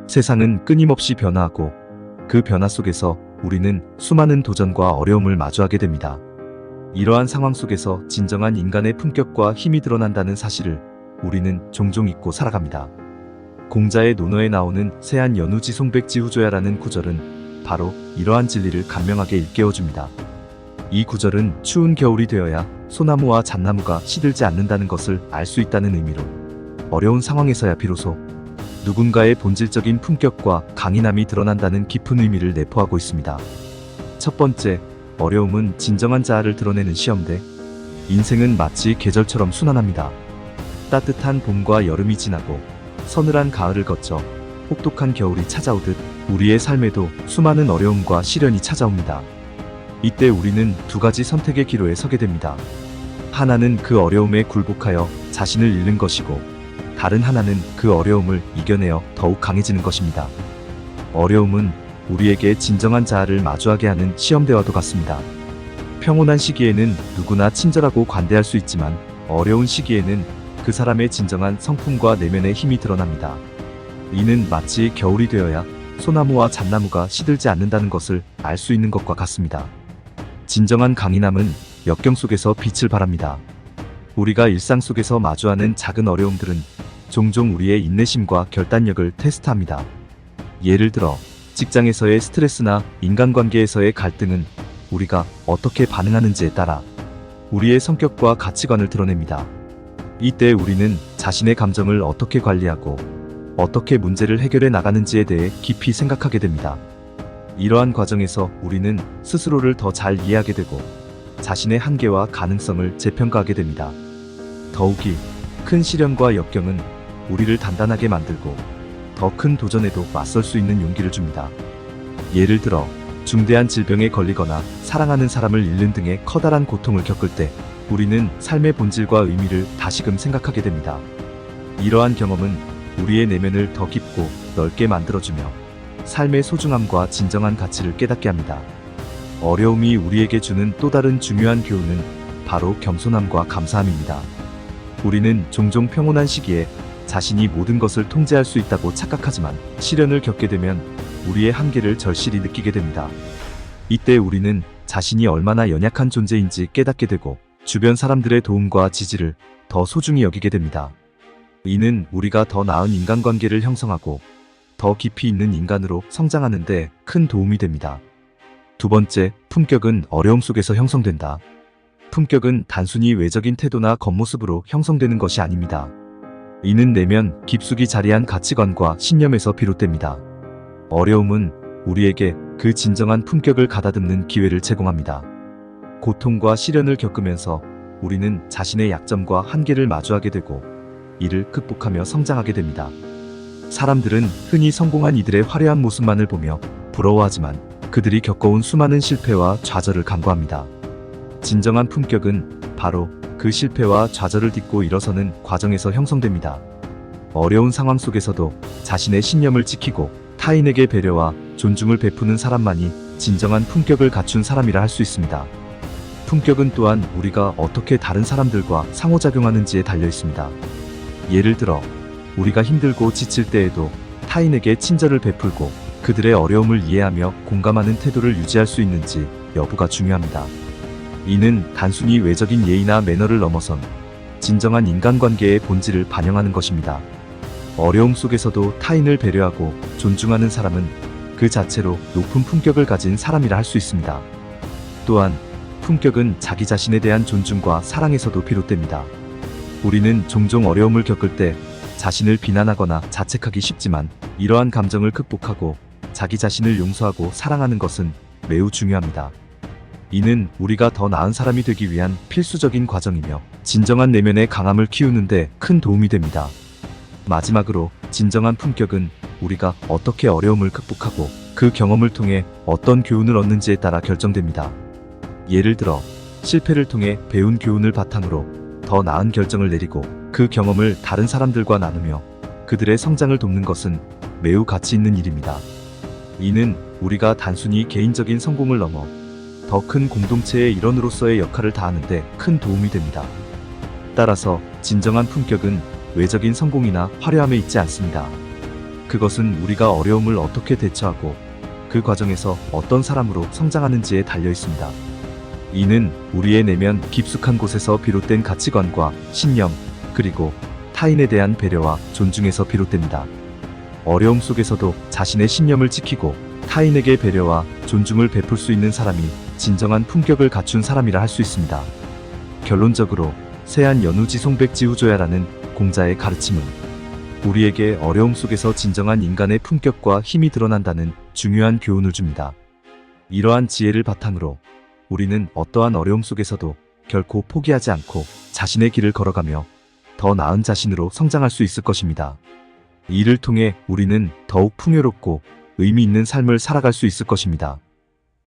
세상은 끊임없이 변화하고 그 변화 속에서 우리는 수많은 도전과 어려움을 마주하게 됩니다. 이러한 상황 속에서 진정한 인간의 품격과 힘이 드러난다는 사실을 우리는 종종 잊고 살아갑니다. 공자의 논어에 나오는 세안 연우지송백지후조야라는 구절은 바로 이러한 진리를 간명하게 일깨워줍니다. 이 구절은 추운 겨울이 되어야 소나무와 잣나무가 시들지 않는다는 것을 알 수 있다는 의미로 어려운 상황에서야 비로소 누군가의 본질적인 품격과 강인함이 드러난다는 깊은 의미를 내포하고 있습니다. 첫 번째, 어려움은 진정한 자아를 드러내는 시험대. 인생은 마치 계절처럼 순환합니다. 따뜻한 봄과 여름이 지나고 서늘한 가을을 거쳐 혹독한 겨울이 찾아오듯 우리의 삶에도 수많은 어려움과 시련이 찾아옵니다. 이때 우리는 두 가지 선택의 기로에 서게 됩니다. 하나는 그 어려움에 굴복하여 자신을 잃는 것이고, 다른 하나는 그 어려움을 이겨내어 더욱 강해지는 것입니다. 어려움은 우리에게 진정한 자아를 마주하게 하는 시험대와도 같습니다. 평온한 시기에는 누구나 친절하고 관대할 수 있지만 어려운 시기에는 그 사람의 진정한 성품과 내면의 힘이 드러납니다. 이는 마치 겨울이 되어야 소나무와 잣나무가 시들지 않는다는 것을 알 수 있는 것과 같습니다. 진정한 강인함은 역경 속에서 빛을 발합니다. 우리가 일상 속에서 마주하는 작은 어려움들은 종종 우리의 인내심과 결단력을 테스트합니다. 예를 들어 직장에서의 스트레스나 인간관계에서의 갈등은 우리가 어떻게 반응하는지에 따라 우리의 성격과 가치관을 드러냅니다. 이때 우리는 자신의 감정을 어떻게 관리하고 어떻게 문제를 해결해 나가는지에 대해 깊이 생각하게 됩니다. 이러한 과정에서 우리는 스스로를 더 잘 이해하게 되고 자신의 한계와 가능성을 재평가하게 됩니다. 더욱이 큰 시련과 역경은 우리를 단단하게 만들고 더 큰 도전에도 맞설 수 있는 용기를 줍니다. 예를 들어 중대한 질병에 걸리거나 사랑하는 사람을 잃는 등의 커다란 고통을 겪을 때 우리는 삶의 본질과 의미를 다시금 생각하게 됩니다. 이러한 경험은 우리의 내면을 더 깊고 넓게 만들어주며 삶의 소중함과 진정한 가치를 깨닫게 합니다. 어려움이 우리에게 주는 또 다른 중요한 교훈은 바로 겸손함과 감사함입니다. 우리는 종종 평온한 시기에 자신이 모든 것을 통제할 수 있다고 착각하지만 시련을 겪게 되면 우리의 한계를 절실히 느끼게 됩니다. 이때 우리는 자신이 얼마나 연약한 존재인지 깨닫게 되고 주변 사람들의 도움과 지지를 더 소중히 여기게 됩니다. 이는 우리가 더 나은 인간관계를 형성하고 더 깊이 있는 인간으로 성장하는 데 큰 도움이 됩니다. 두 번째, 품격은 어려움 속에서 형성된다. 품격은 단순히 외적인 태도나 겉모습으로 형성되는 것이 아닙니다. 이는 내면 깊숙이 자리한 가치관과 신념에서 비롯됩니다. 어려움은 우리에게 그 진정한 품격을 가다듬는 기회를 제공합니다. 고통과 시련을 겪으면서 우리는 자신의 약점과 한계를 마주하게 되고 이를 극복하며 성장하게 됩니다. 사람들은 흔히 성공한 이들의 화려한 모습만을 보며 부러워하지만 그들이 겪어온 수많은 실패와 좌절을 간과합니다. 진정한 품격은 바로 그 실패와 좌절을 딛고 일어서는 과정에서 형성됩니다. 어려운 상황 속에서도 자신의 신념을 지키고 타인에게 배려와 존중을 베푸는 사람만이 진정한 품격을 갖춘 사람이라 할 수 있습니다. 품격은 또한 우리가 어떻게 다른 사람들과 상호작용하는지에 달려 있습니다. 예를 들어 우리가 힘들고 지칠 때에도 타인에게 친절을 베풀고 그들의 어려움을 이해하며 공감하는 태도를 유지할 수 있는지 여부가 중요합니다. 이는 단순히 외적인 예의나 매너를 넘어선 진정한 인간관계의 본질을 반영하는 것입니다. 어려움 속에서도 타인을 배려하고 존중하는 사람은 그 자체로 높은 품격을 가진 사람이라 할 수 있습니다. 또한 품격은 자기 자신에 대한 존중과 사랑에서도 비롯됩니다. 우리는 종종 어려움을 겪을 때 자신을 비난하거나 자책하기 쉽지만 이러한 감정을 극복하고 자기 자신을 용서하고 사랑하는 것은 매우 중요합니다. 이는 우리가 더 나은 사람이 되기 위한 필수적인 과정이며 진정한 내면의 강함을 키우는 데 큰 도움이 됩니다. 마지막으로 진정한 품격은 우리가 어떻게 어려움을 극복하고 그 경험을 통해 어떤 교훈을 얻는지에 따라 결정됩니다. 예를 들어 실패를 통해 배운 교훈을 바탕으로 더 나은 결정을 내리고 그 경험을 다른 사람들과 나누며 그들의 성장을 돕는 것은 매우 가치 있는 일입니다. 이는 우리가 단순히 개인적인 성공을 넘어 더 큰 공동체의 일원으로서의 역할을 다하는데 큰 도움이 됩니다. 따라서 진정한 품격은 외적인 성공이나 화려함에 있지 않습니다. 그것은 우리가 어려움을 어떻게 대처하고 그 과정에서 어떤 사람으로 성장하는지에 달려 있습니다. 이는 우리의 내면 깊숙한 곳에서 비롯된 가치관과 신념, 그리고 타인에 대한 배려와 존중에서 비롯됩니다. 어려움 속에서도 자신의 신념을 지키고 타인에게 배려와 존중을 베풀 수 있는 사람이 진정한 품격을 갖춘 사람이라 할 수 있습니다. 결론적으로 세안 연우지 송백지후조야라는 공자의 가르침은 우리에게 어려움 속에서 진정한 인간의 품격과 힘이 드러난다는 중요한 교훈을 줍니다. 이러한 지혜를 바탕으로 우리는 어떠한 어려움 속에서도 결코 포기하지 않고 자신의 길을 걸어가며 더 나은 자신으로 성장할 수 있을 것입니다. 이를 통해 우리는 더욱 풍요롭고 의미 있는 삶을 살아갈 수 있을 것입니다.